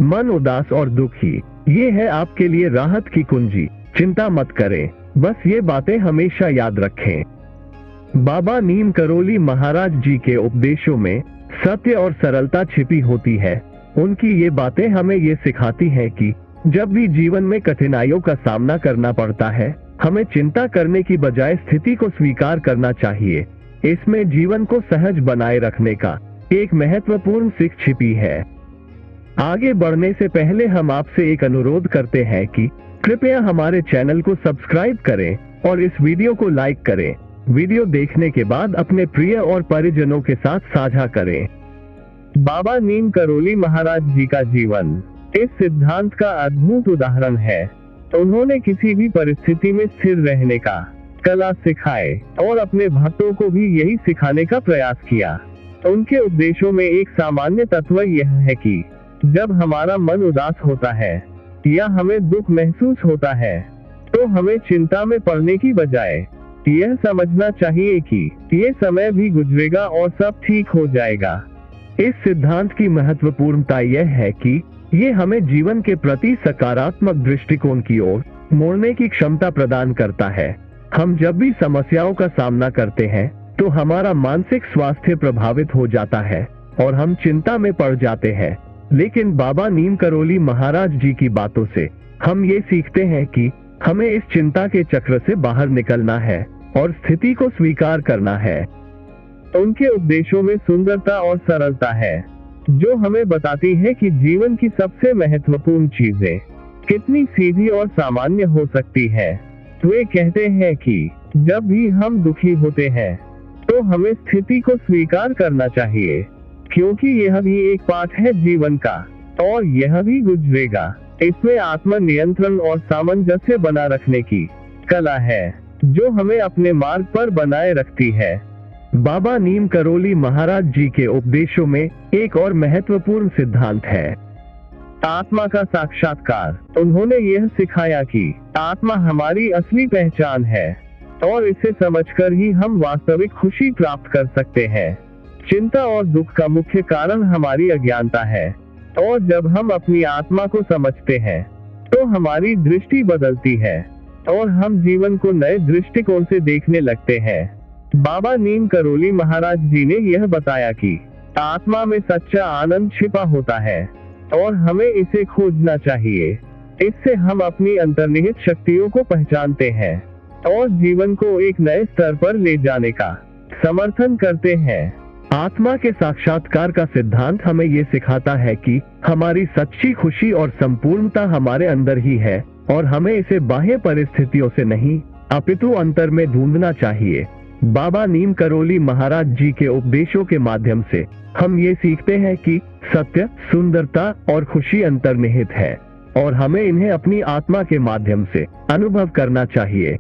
मन उदास और दुखी, ये है आपके लिए राहत की कुंजी। चिंता मत करें, बस ये बातें हमेशा याद रखें। बाबा नीम करोली महाराज जी के उपदेशों में सत्य और सरलता छिपी होती है। उनकी ये बातें हमें ये सिखाती हैं कि जब भी जीवन में कठिनाइयों का सामना करना पड़ता है, हमें चिंता करने की बजाय स्थिति को स्वीकार करना चाहिए। इसमें जीवन को सहज बनाए रखने का एक महत्वपूर्ण सीख छिपी है। आगे बढ़ने से पहले हम आपसे एक अनुरोध करते हैं कि कृपया हमारे चैनल को सब्सक्राइब करें और इस वीडियो को लाइक करें। वीडियो देखने के बाद अपने प्रिय और परिजनों के साथ साझा करें। बाबा नीम करोली महाराज जी का जीवन इस सिद्धांत का अद्भुत उदाहरण है। उन्होंने किसी भी परिस्थिति में स्थिर रहने का कला सिखाए और अपने भक्तों को भी यही सिखाने का प्रयास किया। उनके उपदेशों में एक सामान्य तत्व यह है कि जब हमारा मन उदास होता है या हमें दुख महसूस होता है, तो हमें चिंता में पड़ने की बजाय यह समझना चाहिए कि ये समय भी गुजरेगा और सब ठीक हो जाएगा। इस सिद्धांत की महत्वपूर्णता यह है कि ये हमें जीवन के प्रति सकारात्मक दृष्टिकोण की ओर मोड़ने की क्षमता प्रदान करता है। हम जब भी समस्याओं का सामना करते हैं, तो हमारा मानसिक स्वास्थ्य प्रभावित हो जाता है और हम चिंता में पड़ जाते हैं। लेकिन बाबा नीम करोली महाराज जी की बातों से हम ये सीखते हैं कि हमें इस चिंता के चक्र से बाहर निकलना है और स्थिति को स्वीकार करना है। उनके उपदेशों में सुंदरता और सरलता है, जो हमें बताती है कि जीवन की सबसे महत्वपूर्ण चीजें कितनी सीधी और सामान्य हो सकती है। वे कहते हैं कि जब भी हम दुखी होते हैं, तो हमें स्थिति को स्वीकार करना चाहिए, क्योंकि यह भी एक पाठ है जीवन का और यह भी गुजरेगा। इसमें आत्मनियंत्रण और सामंजस्य बना रखने की कला है, जो हमें अपने मार्ग पर बनाए रखती है। बाबा नीम करोली महाराज जी के उपदेशों में एक और महत्वपूर्ण सिद्धांत है, आत्मा का साक्षात्कार। उन्होंने यह सिखाया कि आत्मा हमारी असली पहचान है और इसे समझकर ही हम वास्तविक खुशी प्राप्त कर सकते हैं। चिंता और दुख का मुख्य कारण हमारी अज्ञानता है, और जब हम अपनी आत्मा को समझते हैं, तो हमारी दृष्टि बदलती है और हम जीवन को नए दृष्टिकोण से देखने लगते हैं। बाबा नीम करोली महाराज जी ने यह बताया कि आत्मा में सच्चा आनंद छिपा होता है और हमें इसे खोजना चाहिए। इससे हम अपनी अंतर्निहित शक्तियों को पहचानते हैं और जीवन को एक नए स्तर पर ले जाने का समर्थन करते हैं। आत्मा के साक्षात्कार का सिद्धांत हमें ये सिखाता है कि हमारी सच्ची खुशी और संपूर्णता हमारे अंदर ही है और हमें इसे बाह्य परिस्थितियों से नहीं, अपितु अंतर में ढूंढना चाहिए। बाबा नीम करोली महाराज जी के उपदेशों के माध्यम से हम ये सीखते हैं कि सत्य, सुंदरता और खुशी अंतर्निहित है और हमें इन्हें अपनी आत्मा के माध्यम से अनुभव करना चाहिए।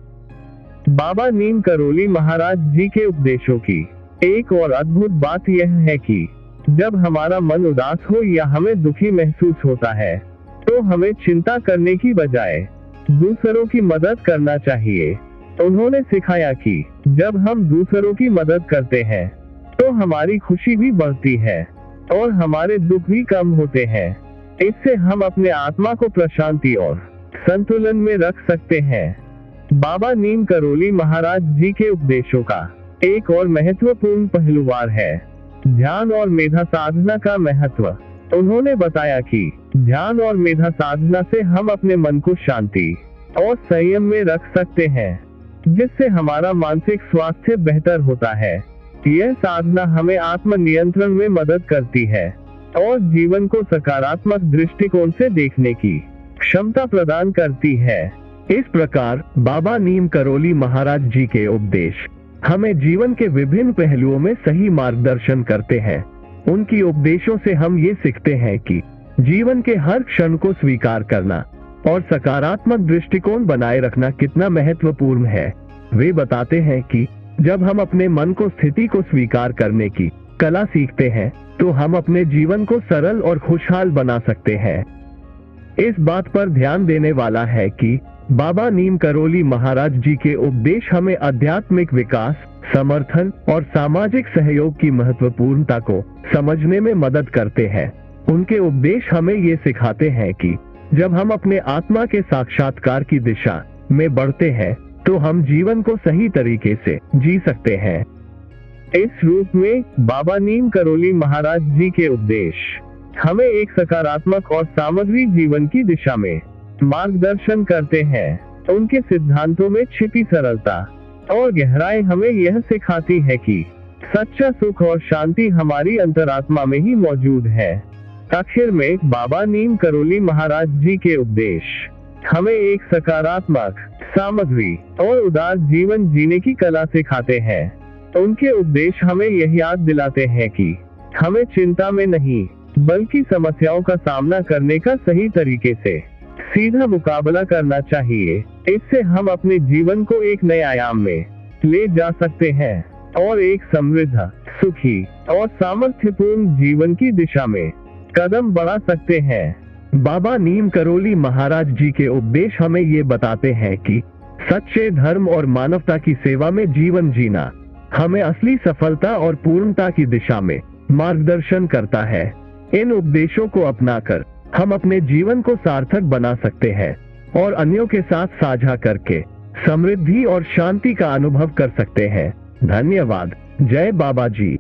बाबा नीम करोली महाराज जी के उपदेशों की एक और अद्भुत बात यह है कि जब हमारा मन उदास हो या हमें दुखी महसूस होता है, तो हमें चिंता करने की बजाय दूसरों की मदद करना चाहिए। उन्होंने सिखाया कि जब हम दूसरों की मदद करते हैं, तो हमारी खुशी भी बढ़ती है और हमारे दुख भी कम होते हैं। इससे हम अपने आत्मा को प्रशांति और संतुलन में रख सकते हैं। बाबा नीम करोली महाराज जी के उपदेशों का एक और महत्वपूर्ण पहलुवार है ध्यान और मेधा साधना का महत्व। उन्होंने बताया कि ध्यान और मेधा साधना से हम अपने मन को शांति और संयम में रख सकते हैं, जिससे हमारा मानसिक स्वास्थ्य बेहतर होता है। यह साधना हमें आत्म नियंत्रण में मदद करती है और जीवन को सकारात्मक दृष्टिकोण से देखने की क्षमता प्रदान करती है। इस प्रकार बाबा नीम करोली महाराज जी के उपदेश हमें जीवन के विभिन्न पहलुओं में सही मार्गदर्शन करते हैं। उनकी उपदेशों से हम ये सीखते हैं कि जीवन के हर क्षण को स्वीकार करना और सकारात्मक दृष्टिकोण बनाए रखना कितना महत्वपूर्ण है। वे बताते हैं कि जब हम अपने मन को स्थिति को स्वीकार करने की कला सीखते हैं, तो हम अपने जीवन को सरल और खुशहाल बना सकते हैं। इस बात पर ध्यान देने वाला है कि बाबा नीम करोली महाराज जी के उपदेश हमें आध्यात्मिक विकास, समर्थन और सामाजिक सहयोग की महत्वपूर्णता को समझने में मदद करते हैं। उनके उपदेश हमें ये सिखाते हैं कि जब हम अपने आत्मा के साक्षात्कार की दिशा में बढ़ते हैं तो हम जीवन को सही तरीके से जी सकते हैं। इस रूप में बाबा नीम करोली महाराज जी के उपदेश हमें एक सकारात्मक और सामग्री जीवन की दिशा में मार्गदर्शन करते हैं। उनके सिद्धांतों में छिपी सरलता और गहराई हमें यह सिखाती है कि सच्चा सुख और शांति हमारी अंतरात्मा में ही मौजूद है। आखिर में बाबा नीम करोली महाराज जी के उपदेश हमें एक सकारात्मक, सामग्री और उदार जीवन जीने की कला सिखाते हैं। उनके उपदेश हमें यह याद दिलाते हैं कि हमें चिंता में नहीं बल्कि समस्याओं का सामना करने का सही तरीके से सीधा मुकाबला करना चाहिए। इससे हम अपने जीवन को एक नए आयाम में ले जा सकते हैं और एक समृद्ध, सुखी और सामर्थ्यपूर्ण जीवन की दिशा में कदम बढ़ा सकते हैं। बाबा नीम करोली महाराज जी के उपदेश हमें ये बताते हैं कि सच्चे धर्म और मानवता की सेवा में जीवन जीना हमें असली सफलता और पूर्णता की दिशा में मार्गदर्शन करता है। इन उपदेशों को अपनाकर हम अपने जीवन को सार्थक बना सकते हैं और अन्यों के साथ साझा करके समृद्धि और शांति का अनुभव कर सकते हैं। धन्यवाद। जय बाबा जी।